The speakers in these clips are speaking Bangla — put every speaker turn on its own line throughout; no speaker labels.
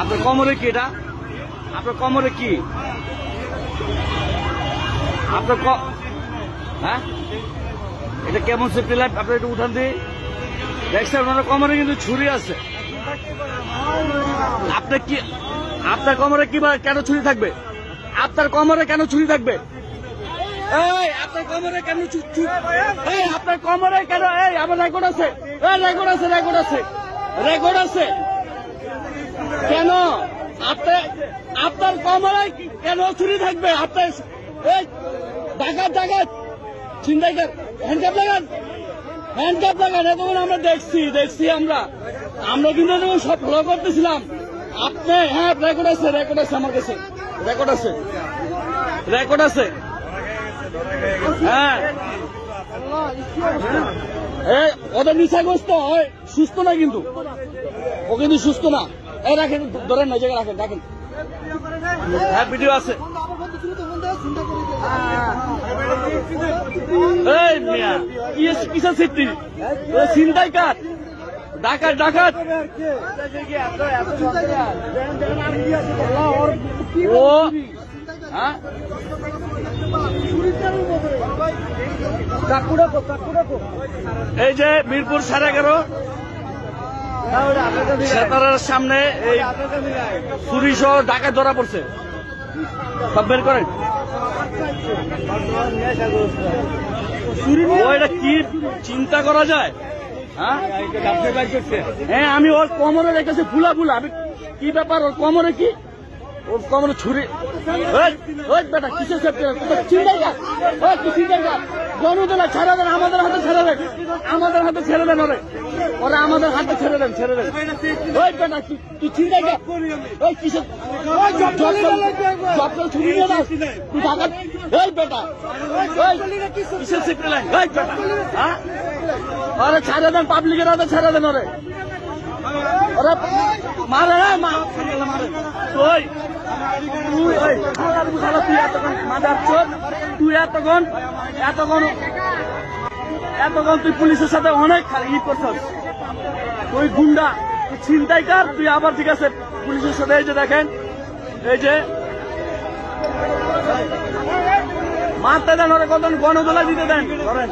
আপনার কোমরে কি এটা? আপনার কোমরে কি? আপনার হ্যাঁ, এটা কেমন সেফটি লাইট? আপনার একটু উঠান দিয়ে দেখছেন ওনার কোমরে কিন্তু ছুরি আছে। আপনার কি, আপনার কোমরে কি কেন ছুরি থাকবে? আপনার কোমরে কেন ছুরি থাকবে? এই আপনার কোমরে কেন এই আপনার কোমরে কেন? এই আমার রেকর্ড আছে, রেকর্ড আছে, রেকর্ড আছে, রেকর্ড আছে। কেন আপনার কোমরে কেন ছুরি থাকবে? আপনার এই ডাকাত ডাকাত ছিনতাইকার হ্যান্ডকাপ লাগান, হ্যান্ডকাপ লাগান। এতক্ষণ আমরা দেখছি আমরা কিন্তু সব ফলো করতেছিলাম। আপনি হ্যাঁ রেকর্ড আছে, রেকর্ড আছে, আমার কাছে রেকর্ড আছে, রেকর্ড আছে। হ্যাঁ ওদের নিশাগ্রস্ত হয়, সুস্থ না কিন্তু, ও কিন্তু সুস্থ না। এই রাখেন, ধরেন না জায়গায় রাখেন, রাখেন। হ্যাঁ ভিডিও আছে। এই মিয়া কিসের সেফটি? ছিনতাই কার? ডাকাত ডাকাত ও হ্যাঁ এই যে মিরপুর 11.5 সেতারার সামনে এই চুরি সহ ডাকাত ধরা পড়ছে। সব বের করেন। এটা কি চিন্তা করা যায়? হ্যাঁ আমি ওর কোমরে রেখেছি ফুলা ফুলা। আমি কি ব্যাপার? ওর কোমরে কি? ওর কোমরে ছুরি? বেটা কিসের জনতা ছাড়া দেন, আমাদের হাতে ছেড়ে দেন, আমাদের হাতে ছেড়ে দেন। ওরা আমাদের হাতে ছেড়ে দেন, ছেড়ে দেন। ওই বেটা তুই চিন্তাই কর। ওই কিসের ছুরি নিয়ে না তুই ঢাকা? এই বেটা কিসের সেফটি লাইন? ওই বেটা হ্যাঁ ওরা ছেড়ে দেন, পাবলিকের হাতে ছেড়ে দেন। ওরা মারে মারে। তুই এতক্ষণ তুই পুলিশের সাথে অনেক ই করছিস। তুই গুন্ডা, তুই ছিনতাইকার, তুই আবার ঠিক আছে পুলিশের সাথে। এই যে দেখেন, এই যে মারতে দেন ওরা, কত গণদোলা দিতে দেন। ধরেন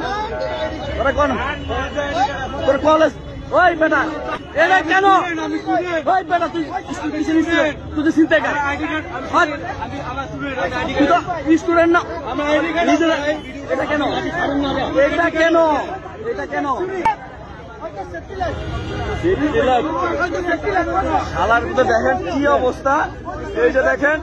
ওরা তোর কলেজ। ওই বেটা এটা কেন? ওই বেটা তুই তুই ছিনতাইকার, স্টুডেন্ট না? এটা কেন? এটা কেন? এটা কেন? শালার মধ্যে দেখেন কি অবস্থা। এই যে দেখেন